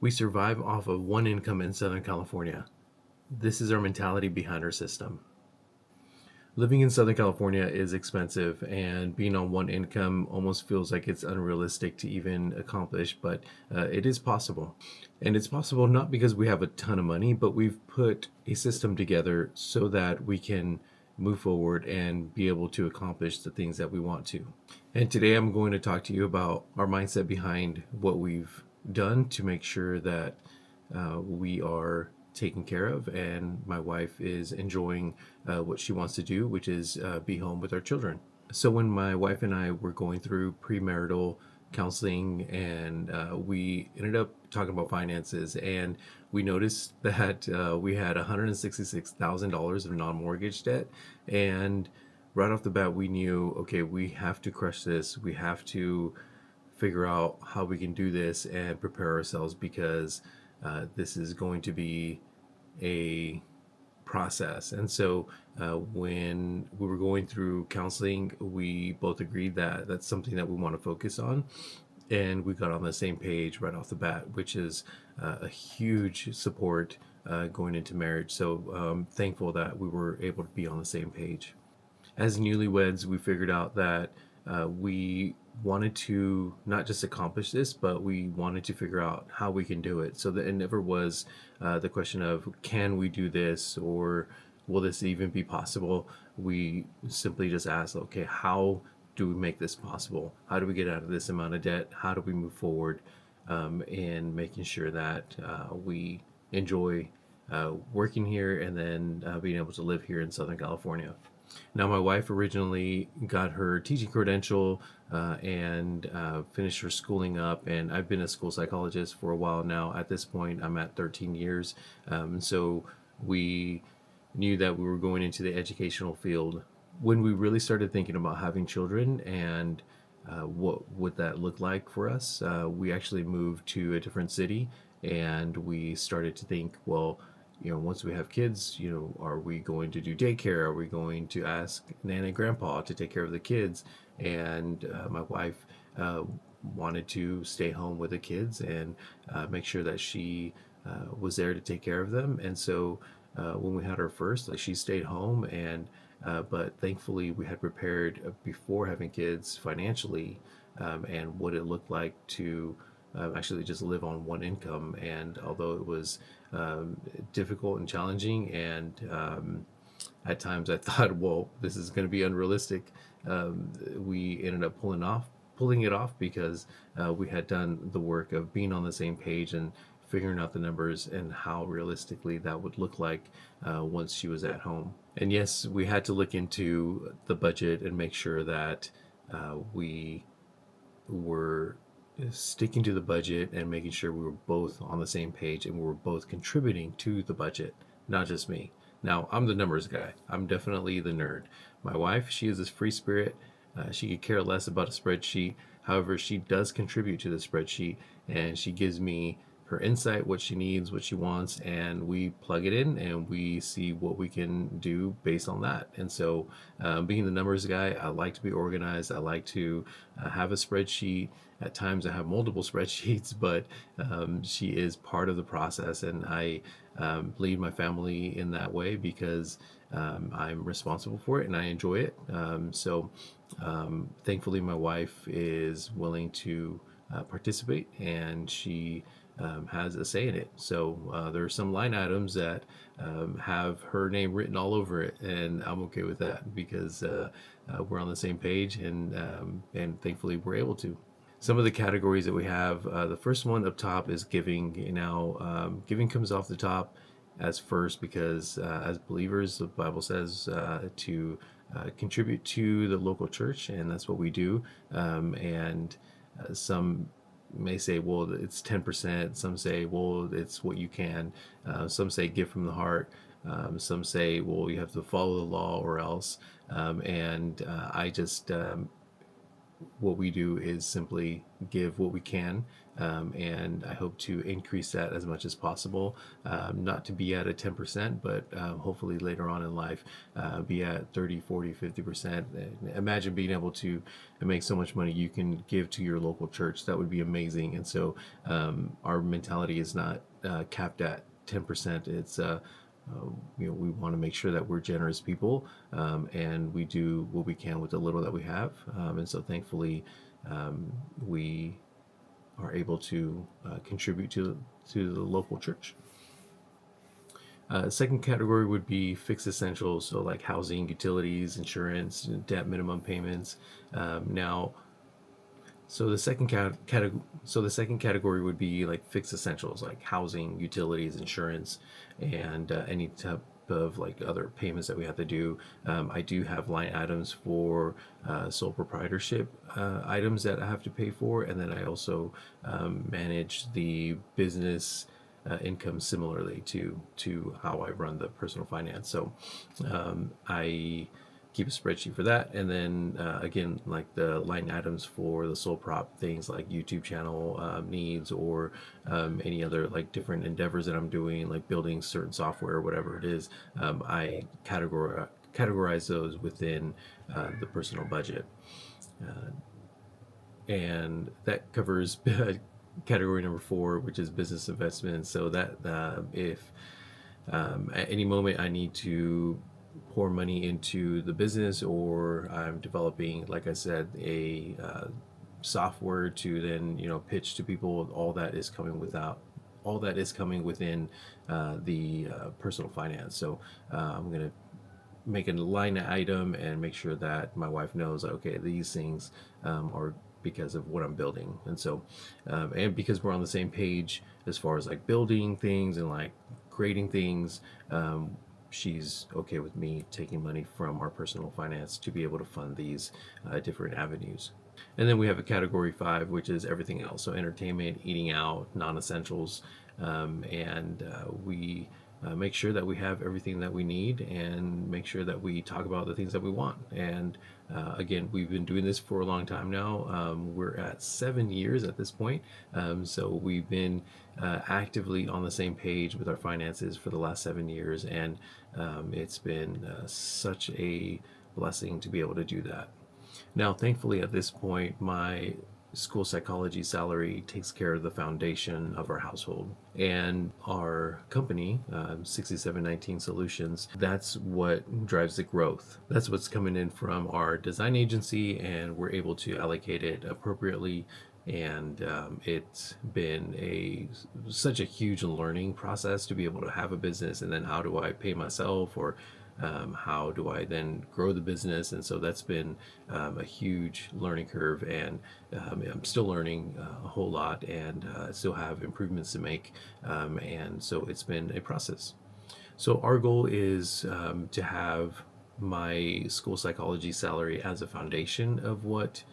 We survive off of one income in Southern California. This is our mentality behind our system. Living in Southern California is expensive, and being on one income almost feels like it's unrealistic to even accomplish, but it is possible. And it's possible not because we have a ton of money, but we've put a system together so that we can move forward and be able to accomplish the things that we want to. And today I'm going to talk to you about our mindset behind what we've done to make sure that we are taken care of, and my wife is enjoying what she wants to do, which is be home with our children. So when my wife and I were going through premarital counseling, and we ended up talking about finances, and we noticed that we had $166,000 of non-mortgage debt, and right off the bat we knew, okay, we have to crush this. We have to figure out how we can do this and prepare ourselves, because this is going to be a process. And so when we were going through counseling, we both agreed that that's something that we want to focus on. And we got on the same page right off the bat, which is a huge support going into marriage. So thankful that we were able to be on the same page. As newlyweds, we figured out that we wanted to not just accomplish this, but we wanted to figure out how we can do it. So that it never was the question of, can we do this, or will this even be possible? We simply just asked, okay, how do we make this possible? How do we get out of this amount of debt? How do we move forward in making sure that we enjoy working here, and then being able to live here in Southern California? Now, my wife originally got her teaching credential and finished her schooling up, and I've been a school psychologist for a while now. At this point, I'm at 13 years. So we knew that we were going into the educational field. When we really started thinking about having children and what would that look like for us, we actually moved to a different city, and we started to think, well, once we have kids, are we going to do daycare? Are we going to ask Nana and Grandpa to take care of the kids? And my wife wanted to stay home with the kids and make sure that she was there to take care of them. And so when we had our first, like, she stayed home, and but thankfully we had prepared before having kids financially, and what it looked like to actually just live on one income. And although it was difficult and challenging, and at times I thought, well, this is going to be unrealistic, we ended up pulling it off, because we had done the work of being on the same page and figuring out the numbers and how realistically that would look like once she was at home. And yes, we had to look into the budget and make sure that we were sticking to the budget and making sure we were both on the same page and we were both contributing to the budget, not just me. Now, I'm the numbers guy. I'm definitely the nerd. My wife, she is this free spirit. She could care less about a spreadsheet. However, she does contribute to the spreadsheet, and she gives me her insight, what she needs, what she wants, and we plug it in and we see what we can do based on that. And so, being the numbers guy, I like to be organized. I like to have a spreadsheet. At times, I have multiple spreadsheets, but she is part of the process, and I lead my family in that way, because I'm responsible for it and I enjoy it. Thankfully, my wife is willing to participate, and she has a say in it. So there are some line items that have her name written all over it, and I'm okay with that, because we're on the same page, and thankfully we're able to. Some of the categories that we have, the first one up top is giving. Now, giving comes off the top as first, because as believers, the Bible says to contribute to the local church, and that's what we do. And some may say, well, it's 10%. Some say, well, it's what you can. Some say give from the heart. Some say, well, you have to follow the law or else. I just what we do is simply give what we can, and I hope to increase that as much as possible, not to be at a 10%, but hopefully later on in life be at 30, 40, 50%. Imagine being able to make so much money you can give to your local church. That would be amazing. And so our mentality is not capped at 10%. It's we want to make sure that we're generous people, and we do what we can with the little that we have. And so thankfully, we are able to contribute to the local church. Second category would be fixed essentials, so like housing, utilities, insurance, debt minimum payments. Now, so the second category would be like fixed essentials, like housing, utilities, insurance, and any type of like other payments that we have to do. I do have line items for sole proprietorship items that I have to pay for, and then I also manage the business income similarly to how I run the personal finance. So I keep a spreadsheet for that, and then again, like the line items for the sole prop things like YouTube channel needs, or any other like different endeavors that I'm doing, like building certain software or whatever it is. I categorize those within the personal budget, and that covers category number 4, which is business investments. So that if at any moment I need to pour money into the business, or I'm developing, like I said, a software to then pitch to people, all that is coming within the personal finance. So I'm going to make a line item and make sure that my wife knows, okay, these things are because of what I'm building. And so and because we're on the same page as far as like building things and like creating things, she's okay with me taking money from our personal finance to be able to fund these different avenues. And then we have a category 5, which is everything else. So entertainment, eating out, non-essentials, and we make sure that we have everything that we need, and make sure that we talk about the things that we want. And again, we've been doing this for a long time now. We're at 7 years at this point. So we've been actively on the same page with our finances for the last 7 years. And it's been such a blessing to be able to do that. Now, thankfully, at this point, my school psychology salary takes care of the foundation of our household, and our company, 6719 Solutions, that's what drives the growth. That's what's coming in from our design agency, and we're able to allocate it appropriately. And it's been such a huge learning process to be able to have a business, and then how do I pay myself, or how do I then grow the business? And so that's been a huge learning curve, and I'm still learning a whole lot, and still have improvements to make, and so it's been a process. So our goal is to have my school psychology salary as a foundation of what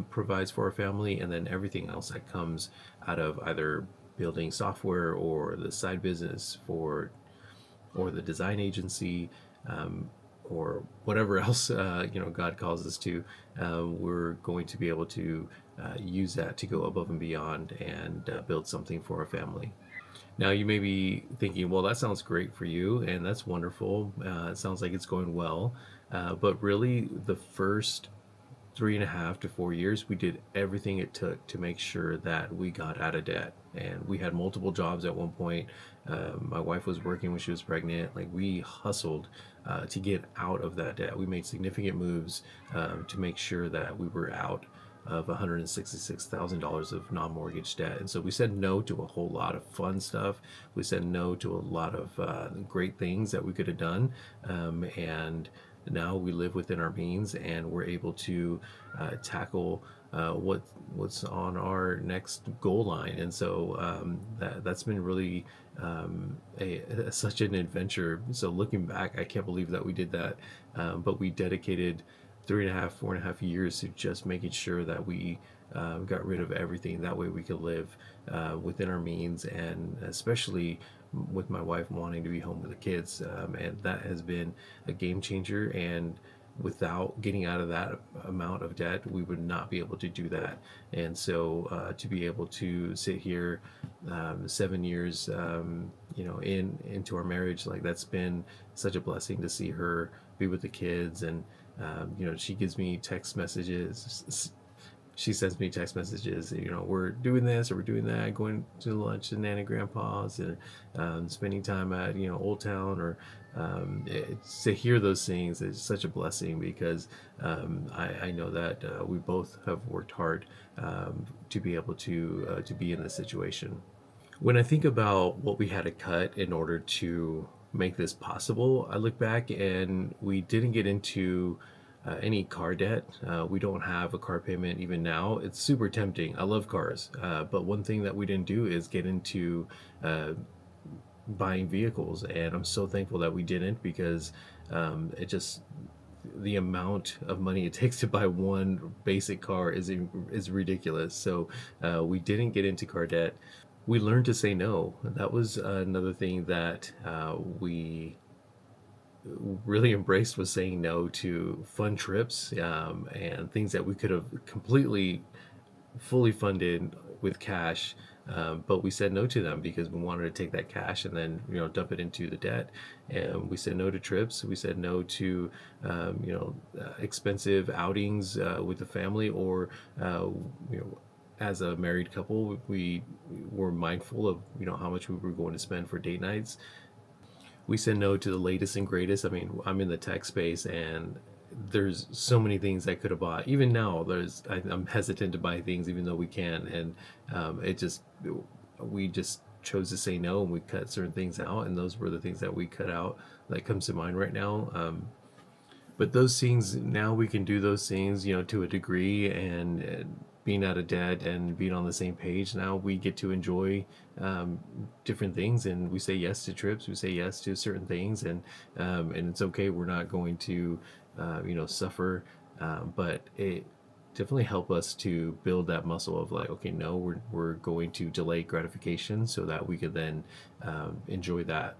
provides for our family, and then everything else that comes out of either building software, or the side business or the design agency, or whatever else God calls us to, we're going to be able to use that to go above and beyond, and build something for our family. Now, you may be thinking, well, that sounds great for you, and that's wonderful. It sounds like it's going well, but really, the first 3.5 to 4 years, we did everything it took to make sure that we got out of debt. And we had multiple jobs at one point. My wife was working when she was pregnant. Like, we hustled to get out of that debt. We made significant moves to make sure that we were out of $166,000 of non-mortgage debt. And so we said no to a whole lot of fun stuff. We said no to a lot of great things that we could have done. And now we live within our means, and we're able to tackle what's on our next goal line. And so that's been really such an adventure. So looking back, I can't believe that we did that, but we dedicated 4.5 years to just making sure that we got rid of everything. That way we could live within our means, and especially with my wife wanting to be home with the kids. And that has been a game changer. And without getting out of that amount of debt, we would not be able to do that. And so to be able to sit here 7 years, into our marriage, like that's been such a blessing to see her be with the kids. And she gives me text messages. She sends me text messages, we're doing this or we're doing that, going to lunch to Nana and Grandpa's, and spending time at, Old Town, or to hear those things is such a blessing, because I know that we both have worked hard to be able to be in this situation. When I think about what we had to cut in order to make this possible, I look back and we didn't get into any car debt. We don't have a car payment even now. It's super tempting. I love cars. But one thing that we didn't do is get into buying vehicles. And I'm so thankful that we didn't, because it just, the amount of money it takes to buy one basic car is ridiculous. So we didn't get into car debt. We learned to say no. That was another thing that we really embraced, was saying no to fun trips and things that we could have completely fully funded with cash, but we said no to them because we wanted to take that cash and then dump it into the debt. And we said no to trips. We said no to expensive outings with the family, or as a married couple, we were mindful of how much we were going to spend for date nights. We said no to the latest and greatest. I mean, I'm in the tech space, and there's so many things I could have bought. Even now, I'm hesitant to buy things, even though we can. And we just chose to say no, and we cut certain things out. And those were the things that we cut out. That comes to mind right now. But those things, now we can do those things, to a degree, and being out of debt and being on the same page, now we get to enjoy different things, and we say yes to trips, we say yes to certain things, and it's okay. We're not going to suffer, but it definitely helped us to build that muscle of like, okay, no, we're going to delay gratification so that we could then enjoy that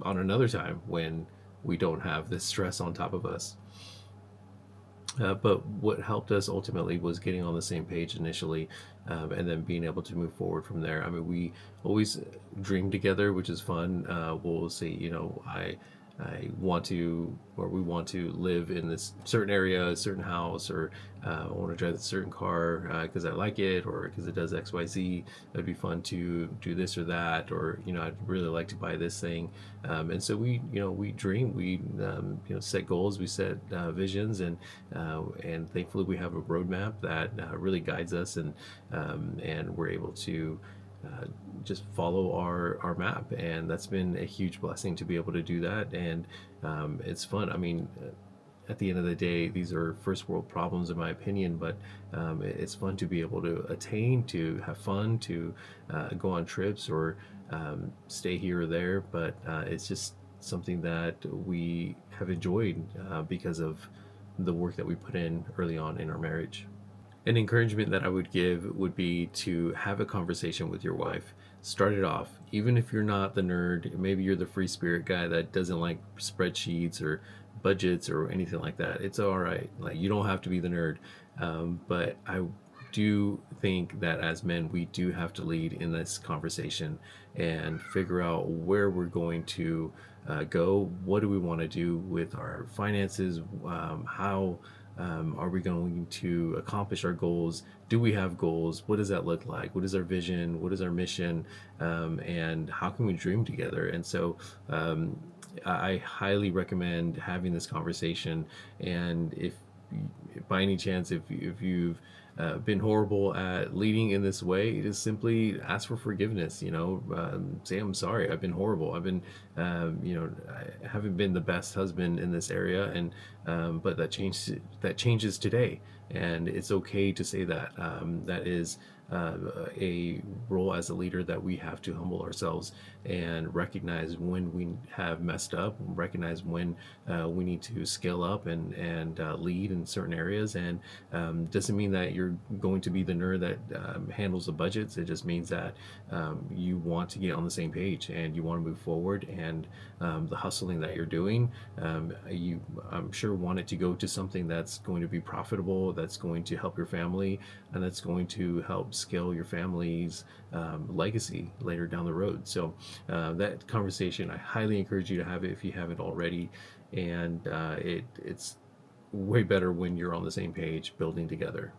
on another time when we don't have this stress on top of us. But what helped us ultimately was getting on the same page initially, and then being able to move forward from there. I mean, we always dream together, which is fun. We'll say, I want to, or we want to live in this certain area, a certain house, or I want to drive a certain car because I like it, or because it does X, Y, Z. It'd be fun to do this or that, or I'd really like to buy this thing. And so we dream, we set goals, we set visions, and thankfully we have a roadmap that really guides us, and we're able to just follow our map, and that's been a huge blessing to be able to do that. And it's fun. I mean, at the end of the day, these are first world problems in my opinion, but it's fun to be able to attain, to have fun, to go on trips, or stay here or there. But it's just something that we have enjoyed because of the work that we put in early on in our marriage. An encouragement that I would give would be to have a conversation with your wife. Start it off. Even if you're not the nerd, maybe you're the free spirit guy that doesn't like spreadsheets or budgets or anything like that. It's all right. Like, you don't have to be the nerd. But I do think that as men, we do have to lead in this conversation and figure out where we're going to go. What do we want to do with our finances? How are we going to accomplish our goals? Do we have goals? What does that look like? What is our vision? What is our mission? And how can we dream together? And so I highly recommend having this conversation. And if by any chance, if you've been horrible at leading in this way, just simply ask for forgiveness. Say, I'm sorry, I've been horrible. I've been I haven't been the best husband in this area, and but that changes today, and it's okay to say that. That is a role as a leader that we have to humble ourselves and recognize when we have messed up, recognize when we need to scale up and lead in certain areas. And doesn't mean that you're going to be the nerd that handles the budgets. It just means that you want to get on the same page and you want to move forward. And the hustling that you're doing, you, I'm sure, want it to go to something that's going to be profitable, that's going to help your family, and that's going to help scale your family's legacy later down the road. So that conversation, I highly encourage you to have it if you haven't already. And it's way better when you're on the same page building together.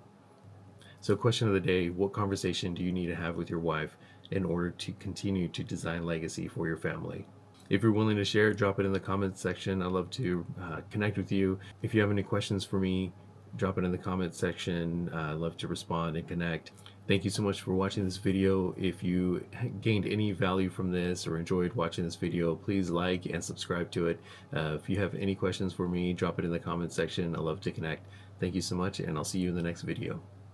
So, question of the day: what conversation do you need to have with your wife in order to continue to design legacy for your family? If you're willing to share, drop it in the comments section. I'd love to connect with you. If you have any questions for me, drop it in the comments section. I'd love to respond and connect. Thank you so much for watching this video. If you gained any value from this or enjoyed watching this video, please like and subscribe to it. If you have any questions for me, drop it in the comments section. I'd love to connect. Thank you so much, and I'll see you in the next video.